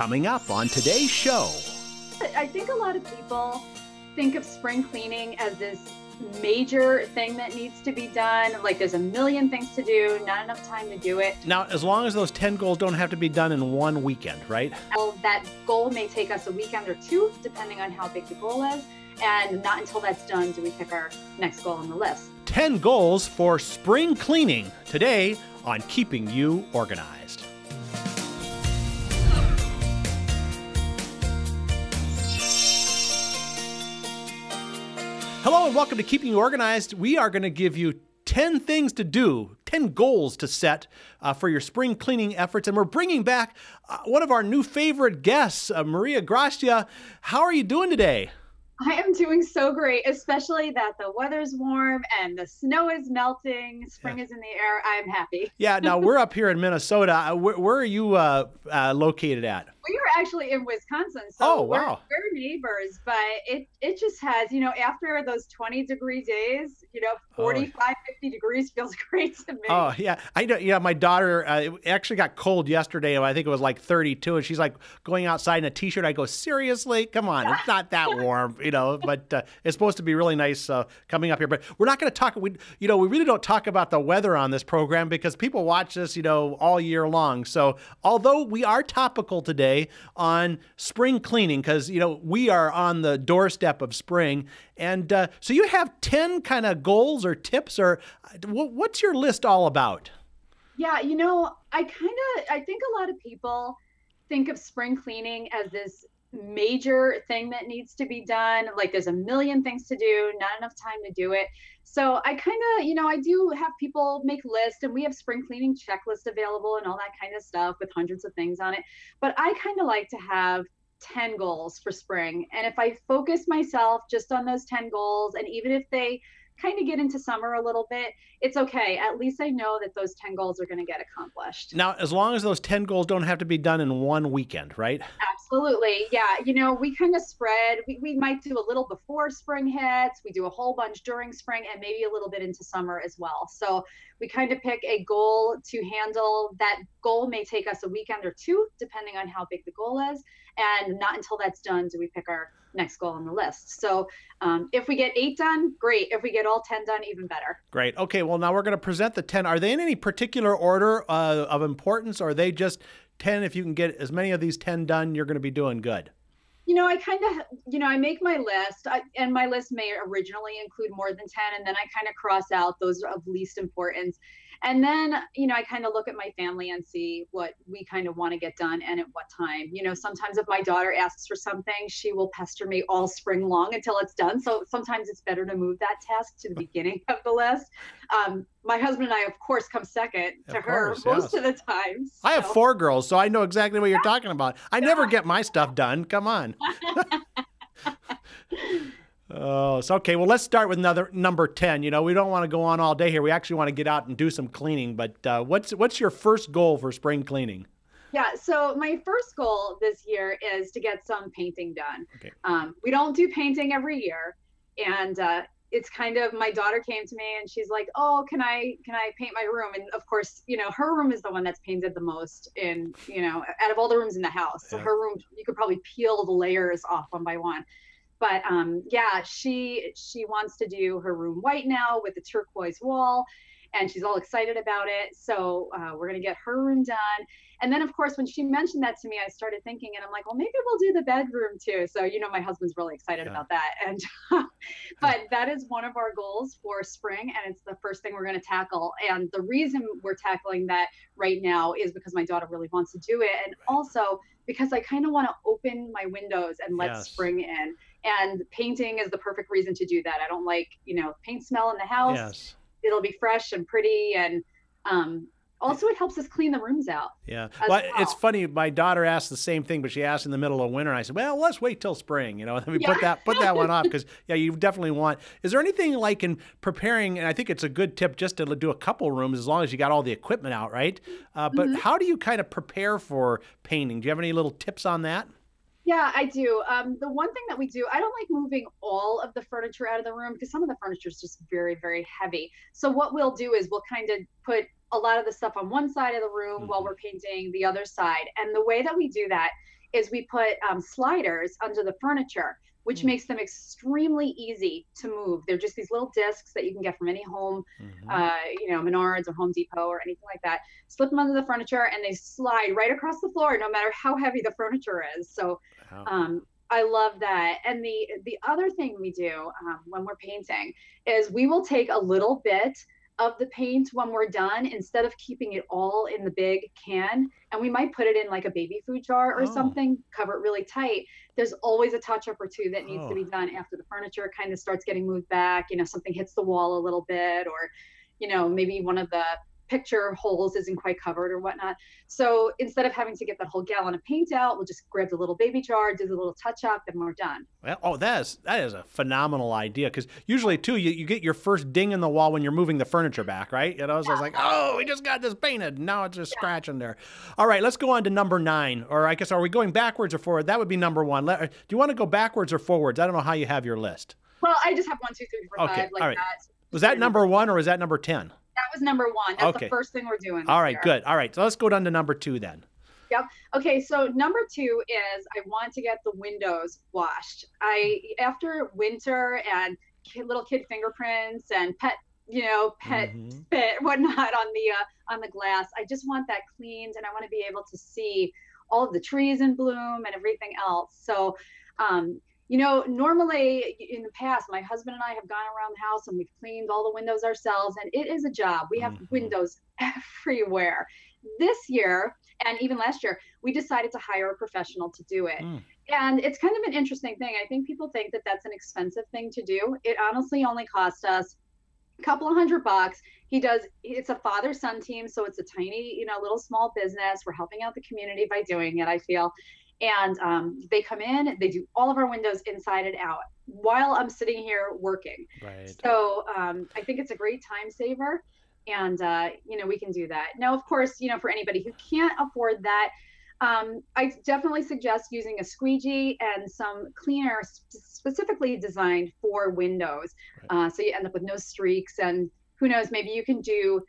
Coming up on today's show. I think a lot of people think of spring cleaning as this major thing that needs to be done. Like there's a million things to do, not enough time to do it. Now, as long as those 10 goals don't have to be done in one weekend, right? Well, that goal may take us a weekend or two, depending on how big the goal is. And not until that's done do we pick our next goal on the list. 10 goals for spring cleaning today on Keeping You Organized. Hello and welcome to Keeping You Organized. We are going to give you 10 things to do, 10 goals to set for your spring cleaning efforts. And we're bringing back one of our new favorite guests, Maria Gracia. How are you doing today? I am doing so great, especially that the weather's warm and the snow is melting. Spring is in the air. I'm happy. Yeah, now we're up here in Minnesota. Where are you located at? We are actually in Wisconsin, so oh, wow. we're neighbors, but it just has, after those 20-degree days, 45, 50 degrees feels great to me. Oh, yeah. I know. Yeah, my daughter, it actually got cold yesterday. I think it was like 32, and she's like going outside in a T-shirt. I go, seriously? Come on. It's not that warm, but it's supposed to be really nice coming up here. But we're not going to talk, we really don't talk about the weather on this program because people watch this, all year long. So although we are topical today on spring cleaning, because, we are on the doorstep of spring. And so you have 10 kind of goals or tips, or what's your list all about? Yeah, I think a lot of people think of spring cleaning as this major thing that needs to be done. Like there's a million things to do, not enough time to do it. So I kind of, I do have people make lists, and we have spring cleaning checklist available and all that kind of stuff with hundreds of things on it. But I kind of like to have 10 goals for spring. And if I focus myself just on those 10 goals, and even if they kind of get into summer a little bit, it's okay. At least I know that those 10 goals are going to get accomplished. Now, as long as those 10 goals don't have to be done in one weekend, right? Absolutely. Yeah. We kind of spread. We might do a little before spring hits. We do a whole bunch during spring and maybe a little bit into summer as well. So we kind of pick a goal to handle. That goal may take us a weekend or two, depending on how big the goal is. And not until that's done do we pick our next goal on the list. So if we get 8 done, great. If we get all 10 done, even better. Great. Okay. Well, now we're going to present the 10. Are they in any particular order of importance, or are they just 10? If you can get as many of these 10 done, you're going to be doing good. I kind of, I make my list, and my list may originally include more than 10, and then I kind of cross out those of least importance. And then, I kind of look at my family and see what we kind of want to get done and at what time. Sometimes if my daughter asks for something, she will pester me all spring long until it's done. So sometimes it's better to move that task to the beginning of the list. My husband and I, of course, come second to her most of the time. So. I have 4 girls, so I know exactly what you're talking about. I never get my stuff done. Come on. Oh, so okay. Well, let's start with number 10. We don't want to go on all day here. We actually want to get out and do some cleaning. But what's your first goal for spring cleaning? Yeah. So my first goal this year is to get some painting done. Okay. We don't do painting every year, and it's kind of, my daughter came to me and she's like, "Oh, can I paint my room?" And of course, her room is the one that's painted the most in, out of all the rooms in the house. So her room, you could probably peel the layers off one by one. But yeah, she wants to do her room white now with the turquoise wall, and she's all excited about it. So we're going to get her room done. And then, of course, when she mentioned that to me, I started thinking, and I'm like, well, maybe we'll do the bedroom too. So, my husband's really excited about that. And but that is one of our goals for spring, and it's the first thing we're going to tackle. And the reason we're tackling that right now is because my daughter really wants to do it, and also because I kind of want to open my windows and let spring in. And painting is the perfect reason to do that. I don't like, paint smell in the house. Yes. It'll be fresh and pretty, and also it helps us clean the rooms out. Yeah. Well, it's funny. My daughter asked the same thing, but she asked in the middle of winter. And I said, well, let's wait till spring, and then we put that one off because, you definitely want. Is there anything like in preparing, and I think it's a good tip just to do a couple rooms as long as you got all the equipment out, right? But how do you kind of prepare for painting? Do you have any little tips on that? Yeah, I do. The one thing that we do, I don't like moving all of the furniture out of the room because some of the furniture is just very, very heavy. So what we'll do is we'll kind of put a lot of the stuff on one side of the room while we're painting the other side. And the way that we do that is we put sliders under the furniture, which makes them extremely easy to move. They're just these little discs that you can get from any home, Menards or Home Depot or anything like that. Slip them under the furniture and they slide right across the floor, no matter how heavy the furniture is. So I love that. And the other thing we do when we're painting is we will take a little bit of the paint when we're done, instead of keeping it all in the big can, and we might put it in like a baby food jar or something, cover it really tight. There's always a touch up or two that needs to be done after the furniture kind of starts getting moved back, something hits the wall a little bit, or maybe one of the picture holes isn't quite covered or whatnot. So instead of having to get that whole gallon of paint out, we'll just grab the little baby jar, do the little touch up, and we're done. Well, that is a phenomenal idea, because usually too you get your first ding in the wall when you're moving the furniture back, right? So it's like, oh, we just got this painted, now it's just scratching there. All right, let's go on to number 9, or I guess, are we going backwards or forward? That would be number 1. Do you want to go backwards or forwards? I don't know how you have your list. Well, I just have 1, 2, 3, 4, 5 like all right. that. Was that number 1 or was that number 10? That was number 1. That's the first thing we're doing. All right, good. All right, so let's go down to number 2 then. Yep. Okay, so number 2 is I want to get the windows washed. After winter and little kid fingerprints and pet spit, whatnot on the glass, I just want that cleaned, and I want to be able to see all of the trees in bloom and everything else. So normally in the past, my husband and I have gone around the house and we've cleaned all the windows ourselves, and it is a job. We have windows everywhere. This year, and even last year, we decided to hire a professional to do it. And it's kind of an interesting thing. I think people think that that's an expensive thing to do. It honestly only cost us a couple of $100. It's a father-son team, so it's a tiny, little small business. We're helping out the community by doing it, I feel. And they come in, they do all of our windows inside and out while I'm sitting here working. Right. So I think it's a great time saver, and we can do that. Now, of course, for anybody who can't afford that, I definitely suggest using a squeegee and some cleaner specifically designed for windows. Right. So you end up with no streaks, and who knows, maybe you can do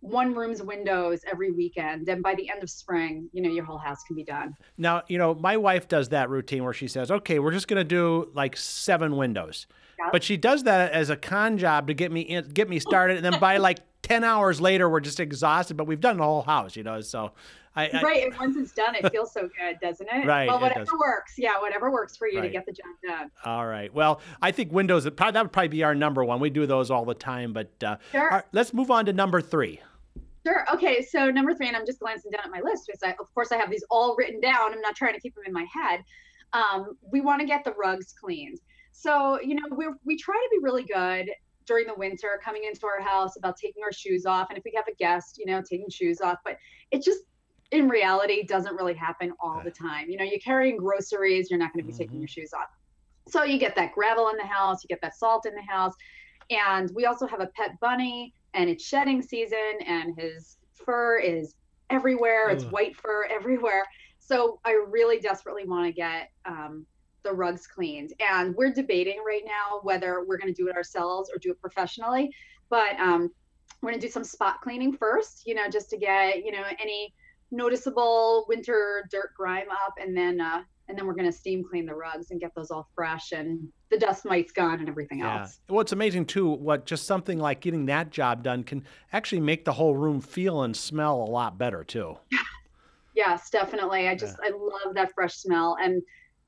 one room's windows every weekend, and by the end of spring, your whole house can be done. Now, my wife does that routine where she says, okay, we're just going to do like 7 windows. Yep. But she does that as a con job to get me started, and then by like 10 hours later, we're just exhausted, but we've done the whole house, so right, and once it's done, it feels so good, doesn't it? Right. Well, whatever works. Yeah, whatever works for you to get the job done. All right. Well, I think windows, that would probably be our number 1. We do those all the time, but sure. Right, let's move on to number 3. Sure. Okay. So number 3, and I'm just glancing down at my list because of course I have these all written down. I'm not trying to keep them in my head. We want to get the rugs cleaned. So, we try to be really good during the winter coming into our house about taking our shoes off. And if we have a guest, taking shoes off, but it just in reality doesn't really happen all the time. You're carrying groceries, you're not going to be taking your shoes off. So you get that gravel in the house, you get that salt in the house. And we also have a pet bunny, and it's shedding season, and his fur is everywhere. It's white fur everywhere. So I really desperately want to get the rugs cleaned. And we're debating right now whether we're going to do it ourselves or do it professionally. But we're going to do some spot cleaning first, just to get, any noticeable winter dirt grime up, and then we're going to steam clean the rugs and get those all fresh and the dust mites gone and everything else. Well, it's amazing too, just something like getting that job done can actually make the whole room feel and smell a lot better too. Yes, definitely. I love that fresh smell, and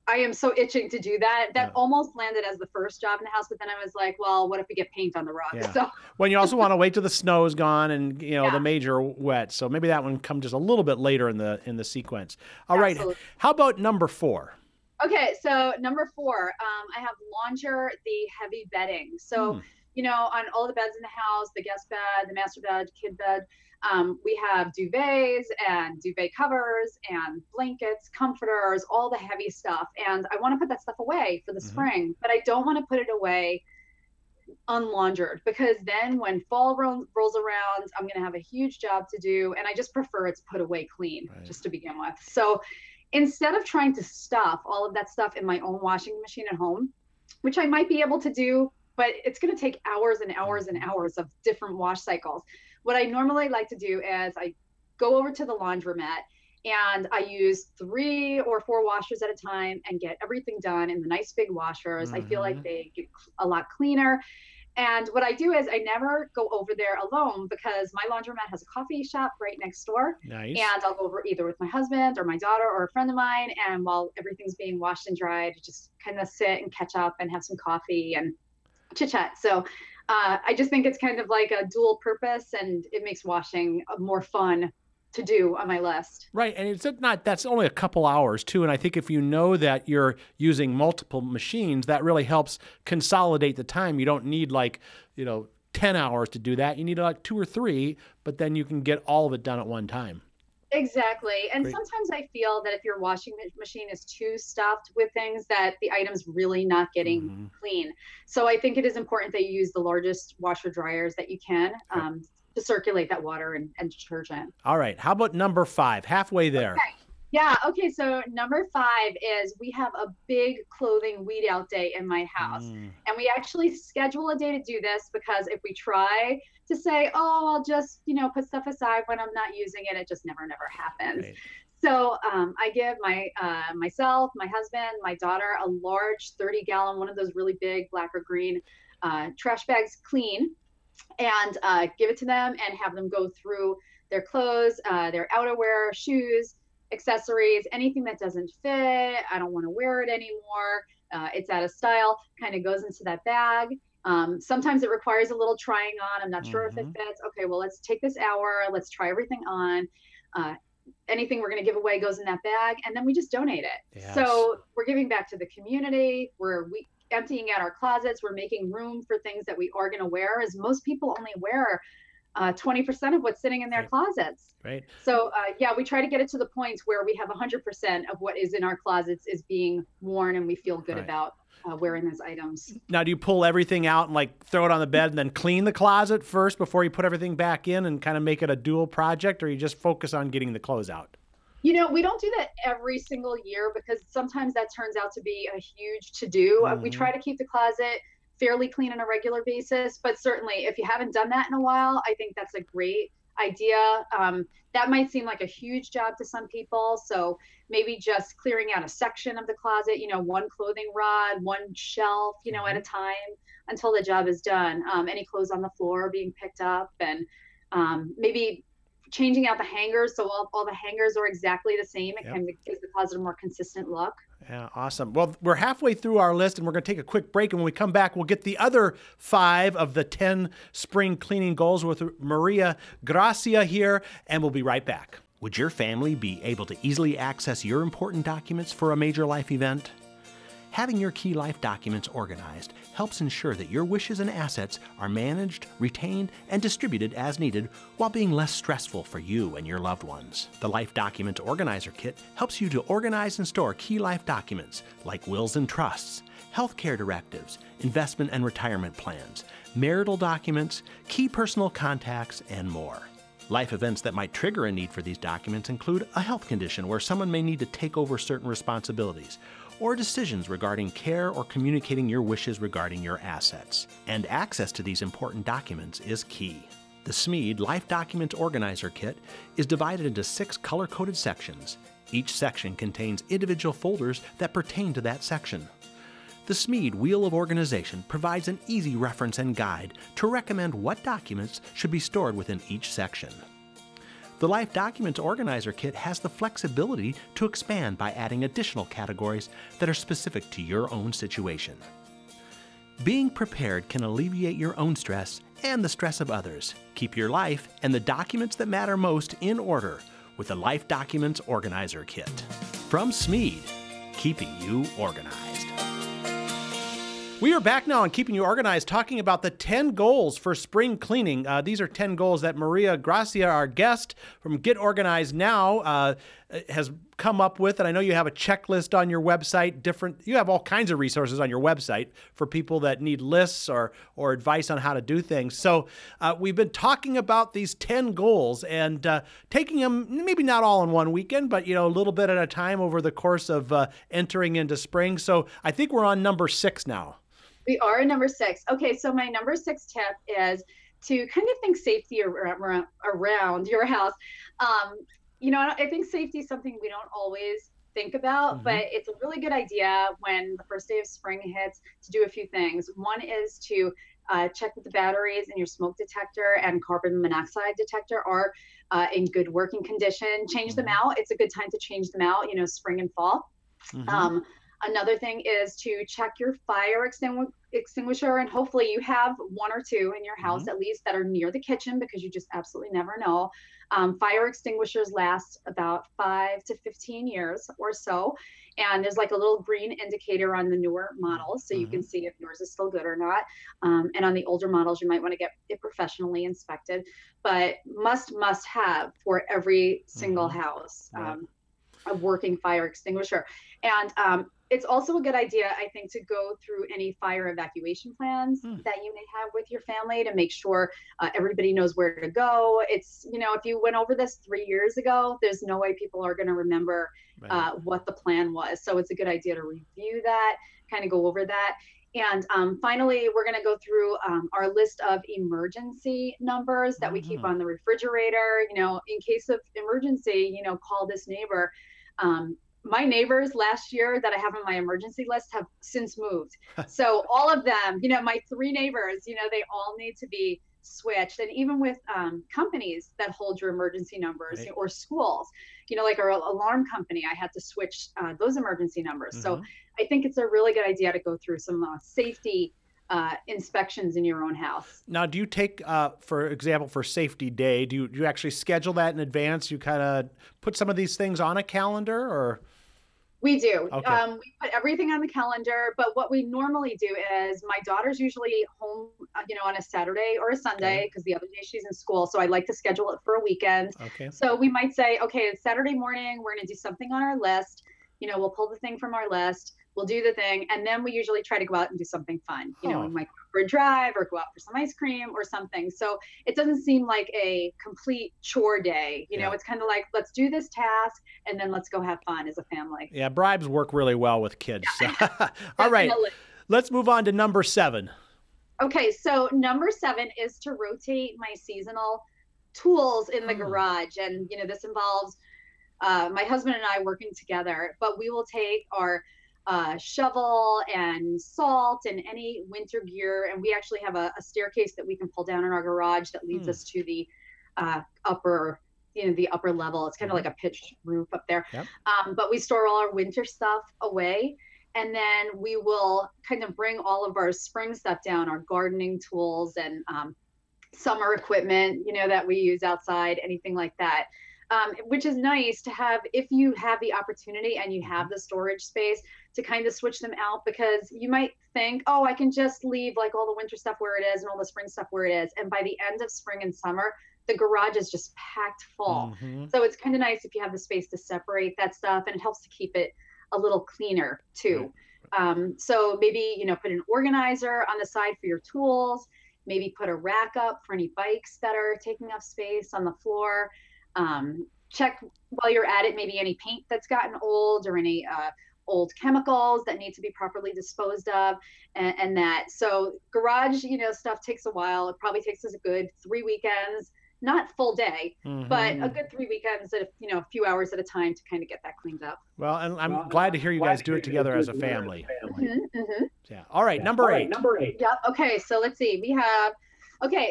I am so itching to do that. That almost landed as the first job in the house, but then I was like, well, what if we get paint on the rugs? Yeah. So when you also want to wait till the snow's gone and the major wet. So maybe that one comes just a little bit later in the sequence. All right. How about number 4? Okay, so number 4, I have launder the heavy bedding. So, on all the beds in the house, the guest bed, the master bed, kid bed, we have duvets and duvet covers and blankets, comforters, all the heavy stuff. And I want to put that stuff away for the spring, but I don't want to put it away unlaundered, because then when fall rolls around, I'm going to have a huge job to do. And I just prefer it's put away clean just to begin with. So instead of trying to stuff all of that stuff in my own washing machine at home, which I might be able to do, but it's going to take hours and hours and hours of different wash cycles. What I normally like to do is I go over to the laundromat and I use 3 or 4 washers at a time and get everything done in the nice big washers. I feel like they get a lot cleaner. And what I do is I never go over there alone because my laundromat has a coffee shop right next door. Nice. And I'll go over either with my husband or my daughter or a friend of mine. And while everything's being washed and dried, just kind of sit and catch up and have some coffee and chit chat. So I just think it's kind of like a dual purpose, and it makes washing more fun to do on my list. Right, and it's not, that's only a couple hours too, and I think if you know that you're using multiple machines, that really helps consolidate the time. You don't need 10 hours to do that. You need like 2 or 3, but then you can get all of it done at one time. Exactly. And Great. sometimes I feel that if your washing machine is too stuffed with things, that the item's really not getting clean. So I think it is important that you use the largest washer dryers that you can to circulate that water and detergent. All right. How about number 5? Halfway there. Okay. Yeah. Okay. So number 5 is we have a big clothing weed out day in my house. And we actually schedule a day to do this, because if we try to say, oh, I'll just, put stuff aside when I'm not using it, it just never happens. Right. So I give myself, my husband, my daughter a large 30-gallon, one of those really big black or green trash bags, clean, and give it to them and have them go through their clothes, their outerwear, shoes, accessories, anything that doesn't fit. I don't want to wear it anymore. It's out of style, kind of goes into that bag. Sometimes it requires a little trying on. I'm not sure if it fits. Okay, well, let's take this hour. Let's try everything on. Anything we're going to give away goes in that bag, and then we just donate it. Yes. So we're giving back to the community. We're emptying out our closets. We're making room for things that we are going to wear, as most people only wear 20% of what's sitting in their closets. Right. So we try to get it to the point where we have 100% of what is in our closets is being worn, and we feel good about wearing those items. Now, do you pull everything out and throw it on the bed and then clean the closet first before you put everything back in and kind of make it a dual project, or you just focus on getting the clothes out? We don't do that every single year, because sometimes that turns out to be a huge to-do. We try to keep the closet fairly clean on a regular basis, but certainly if you haven't done that in a while, I think that's a great idea. That might seem like a huge job to some people, so maybe just clearing out a section of the closet, one clothing rod, one shelf, at a time until the job is done. Any clothes on the floor being picked up, and maybe changing out the hangers so all the hangers are exactly the same. It kind of gives the closet a more consistent look. Yeah, awesome. Well, we're halfway through our list, and we're going to take a quick break. And when we come back, we'll get the other 5 of the 10 spring cleaning goals with Maria Gracia here, and we'll be right back. Would your family be able to easily access your important documents for a major life event? Having your key life documents organized helps ensure that your wishes and assets are managed, retained, and distributed as needed, while being less stressful for you and your loved ones. The Life Document Organizer Kit helps you to organize and store key life documents like wills and trusts, healthcare directives, investment and retirement plans, marital documents, key personal contacts, and more. Life events that might trigger a need for these documents include a health condition where someone may need to take over certain responsibilities, or decisions regarding care or communicating your wishes regarding your assets. And access to these important documents is key. The Smead Life Document Organizer Kit is divided into 6 color-coded sections. Each section contains individual folders that pertain to that section. The Smead Wheel of Organization provides an easy reference and guide to recommend what documents should be stored within each section. The Life Documents Organizer Kit has the flexibility to expand by adding additional categories that are specific to your own situation. Being prepared can alleviate your own stress and the stress of others. Keep your life and the documents that matter most in order with the Life Documents Organizer Kit. From Smead, keeping you organized. We are back now on Keeping You Organized, talking about the 10 goals for spring cleaning. These are 10 goals that Maria Gracia, our guest from Get Organized Now, has come up with. And I know you have a checklist on your website. You have all kinds of resources on your website for people that need lists or advice on how to do things. So we've been talking about these 10 goals and taking them, maybe not all in one weekend, but a little bit at a time over the course of entering into spring. So I think we're on number 6 now. We are at number 6. Okay, so my number 6 tip is to kind of think safety around your house. I think safety is something we don't always think about, but it's a really good idea when the first day of spring hits to do a few things. One is to check that the batteries in your smoke detector and carbon monoxide detector are in good working condition. Change them out. It's a good time to change them out, spring and fall. Another thing is to check your fire extinguisher, and hopefully you have one or two in your house at least that are near the kitchen, because you just absolutely never know. Fire extinguishers last about 5 to 15 years or so, and there's like a little green indicator on the newer models, so you can see if yours is still good or not. And on the older models, you might want to get it professionally inspected, but must have for every single house. A working fire extinguisher. And it's also a good idea, I think, to go through any fire evacuation plans that you may have with your family to make sure everybody knows where to go. It's, if you went over this 3 years ago, there's no way people are going to remember what the plan was. So it's a good idea to review that, kind of go over that. And finally, we're going to go through our list of emergency numbers that we keep on the refrigerator. In case of emergency, call this neighbor. My neighbors last year that I have on my emergency list have since moved. So all of them, my 3 neighbors, they all need to be switched. And even with companies that hold your emergency numbers, or schools, like our alarm company, I had to switch those emergency numbers. So I think it's a really good idea to go through some safety inspections in your own house. Now, do you take, for example, for safety day, do you actually schedule that in advance? You kind of put some of these things on a calendar, or? We do. Okay. We put everything on the calendar, but what we normally do is my daughter's usually home, on a Saturday or a Sunday, because the other day she's in school. So I like to schedule it for a weekend. Okay. So we might say, okay, it's Saturday morning. We're going to do something on our list. We'll pull the thing from our list. We'll do the thing. And then we usually try to go out and do something fun. We might go for a drive or go out for some ice cream or something. So it doesn't seem like a complete chore day. It's kind of like, let's do this task and then let's go have fun as a family. Yeah, bribes work really well with kids. All right, let's move on to number 7. Okay, so number 7 is to rotate my seasonal tools in the garage. And, this involves my husband and I working together, but we will take our shovel and salt and any winter gear, and we actually have a staircase that we can pull down in our garage that leads us to the upper level. It's kind of like a pitched roof up there. But we store all our winter stuff away, and then we will kind of bring all of our spring stuff down, our gardening tools and summer equipment, that we use outside, anything like that. Which is nice to have if you have the opportunity and you have the storage space to kind of switch them out, because you might think, oh, I can just leave like all the winter stuff where it is and all the spring stuff where it is. And by the end of spring and summer, the garage is just packed full. So it's kind of nice if you have the space to separate that stuff, and it helps to keep it a little cleaner too. So maybe, put an organizer on the side for your tools, maybe put a rack up for any bikes that are taking up space on the floor. Check while you're at it, maybe any paint that's gotten old or any old chemicals that need to be properly disposed of, and that. So garage, stuff takes a while. It probably takes us a good 3 weekends, not full day, but a good 3 weekends at a few hours at a time to kind of get that cleaned up. Well, and I'm glad to hear you guys do it together as a family. Yeah. All right, number 8. Yep. Okay, so let's see.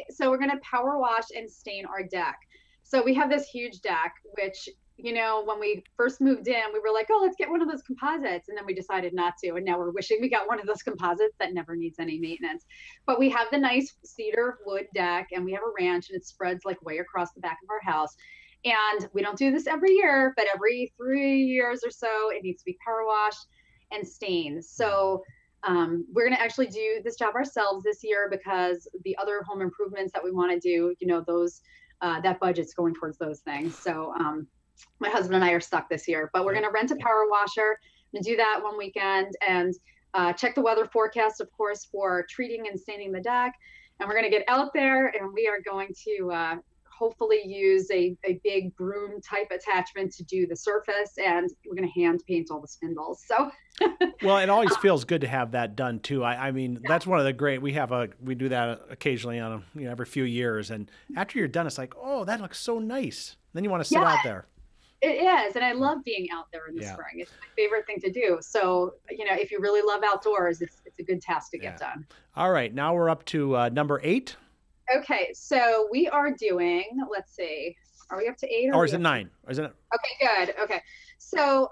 So we're going to power wash and stain our deck. So we have this huge deck, which, when we first moved in, we were like, oh, let's get one of those composites. And then we decided not to. And now we're wishing we got one of those composites that never needs any maintenance. But we have the nice cedar wood deck, and we have a ranch, and it spreads like way across the back of our house. And we don't do this every year, but every 3 years or so, it needs to be power washed and stained. So we're going to actually do this job ourselves this year, because the other home improvements that we want to do, those that budget's going towards those things. So my husband and I are stuck this year, but we're going to rent a power washer and do that one weekend, and check the weather forecast, of course, for treating and staining the deck. And we're going to get out there, and we are going to hopefully use a big broom type attachment to do the surface, and we're going to hand paint all the spindles. So well, it always feels good to have that done too. I mean, that's one of the great, we do that occasionally on every few years. And after you're done, it's like, oh, that looks so nice. Then you want to sit out there. It is, and I love being out there in the spring. It's my favorite thing to do. So, if you really love outdoors, it's a good task to get done. All right, now we're up to number 8. Okay, so we are doing, let's see, are we up to 8? Or is it 9? Or is it? Okay, good. Okay. So,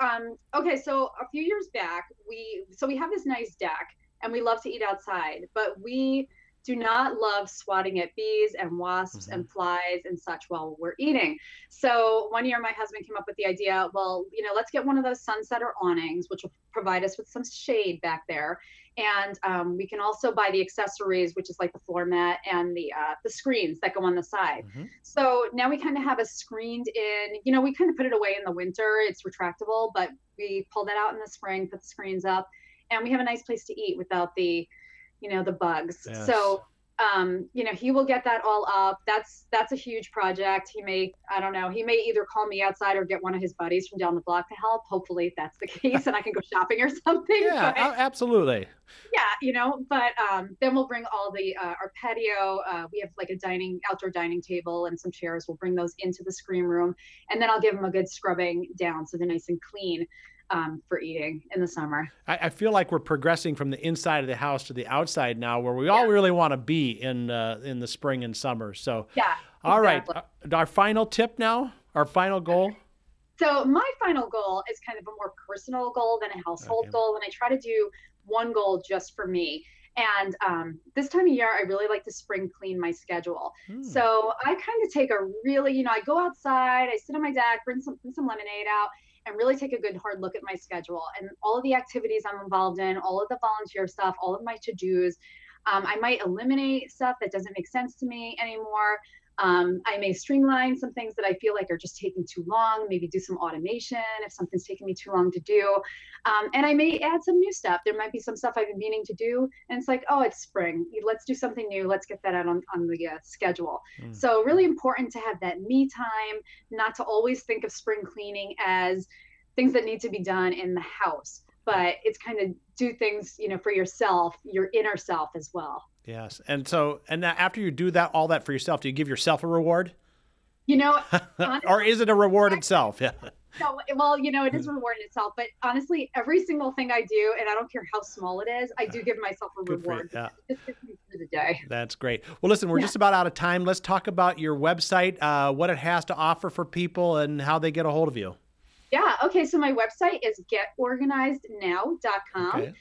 so a few years back, we have this nice deck and we love to eat outside, but we do not love swatting at bees and wasps and flies and such while we're eating. So one year my husband came up with the idea, well, let's get one of those sunsetter awnings, which will provide us with some shade back there. And we can also buy the accessories, which is like the floor mat and the screens that go on the side. So now we kind of have a screened in, we kind of put it away in the winter. It's retractable, but we pull that out in the spring, put the screens up, and we have a nice place to eat without the bugs. Yes. So, he will get that all up. That's a huge project. He may either call me outside or get one of his buddies from down the block to help. Hopefully that's the case and I can go shopping or something. Yeah, absolutely. Yeah, but then we'll bring all the, our patio. We have like outdoor dining table and some chairs. We'll bring those into the screen room, and then I'll give them a good scrubbing down so they're nice and clean. For eating in the summer. I feel like we're progressing from the inside of the house to the outside now, where we all really want to be in the spring and summer. So, all exactly. Right, our final tip now, our final goal. So my final goal is kind of a more personal goal than a household goal, and I try to do one goal just for me. And this time of year, I really like to spring clean my schedule. So I kind of take a really, I go outside, I sit on my deck, bring some lemonade out, and really take a good hard look at my schedule and all of the activities I'm involved in, all of the volunteer stuff, all of my to-dos. I might eliminate stuff that doesn't make sense to me anymore. I may streamline some things that I feel like are just taking too long, maybe do some automation if something's taking me too long to do. And I may add some new stuff. There might be some stuff I've been meaning to do, and it's like, oh, it's spring. Let's do something new. Let's get that out on the schedule. So really important to have that me time, not to always think of spring cleaning as things that need to be done in the house, but it's kind of do things, for yourself, your inner self as well. Yes. And after you do all that for yourself, do you give yourself a reward? Honestly, or is it a reward itself? Yeah. No, well, it is a reward in itself, but honestly, every single thing I do, and I don't care how small it is, I do give myself a reward. It just gets me through the day. That's great. Well, listen, we're just about out of time. Let's talk about your website, what it has to offer for people and how they get a hold of you. Yeah. Okay. So my website is getorganizednow.com. Okay.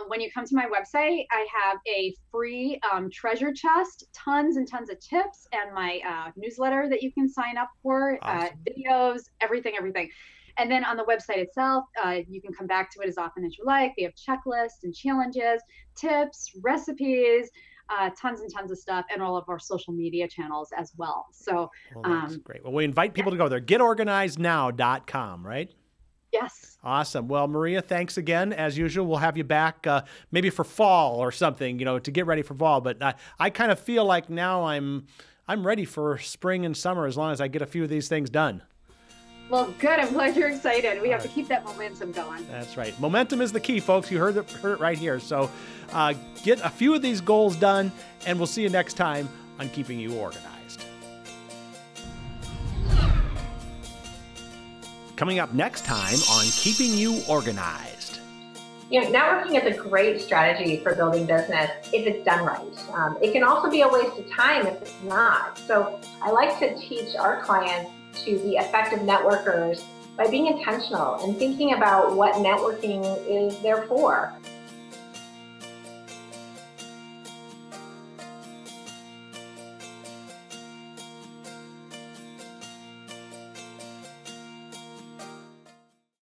When you come to my website, I have a free treasure chest, tons and tons of tips, and my newsletter that you can sign up for, awesome. Videos, everything. And then on the website itself, you can come back to it as often as you like. We have checklists and challenges, tips, recipes, tons and tons of stuff, and all of our social media channels as well. So that's great. Well, we invite people to go there. Getorganizednow.com, right? Yes. Awesome. Well, Maria, thanks again. As usual, we'll have you back maybe for fall or something, to get ready for fall. But I kind of feel like now I'm ready for spring and summer as long as I get a few of these things done. Well, good. I'm glad you're excited. We have to keep that momentum going. That's right. Momentum is the key, folks. You heard it right here. So get a few of these goals done, and we'll see you next time on Keeping You Organized. Coming up next time on Keeping You Organized. Networking is a great strategy for building business if it's done right. It can also be a waste of time if it's not. So I like to teach our clients to be effective networkers by being intentional and thinking about what networking is there for.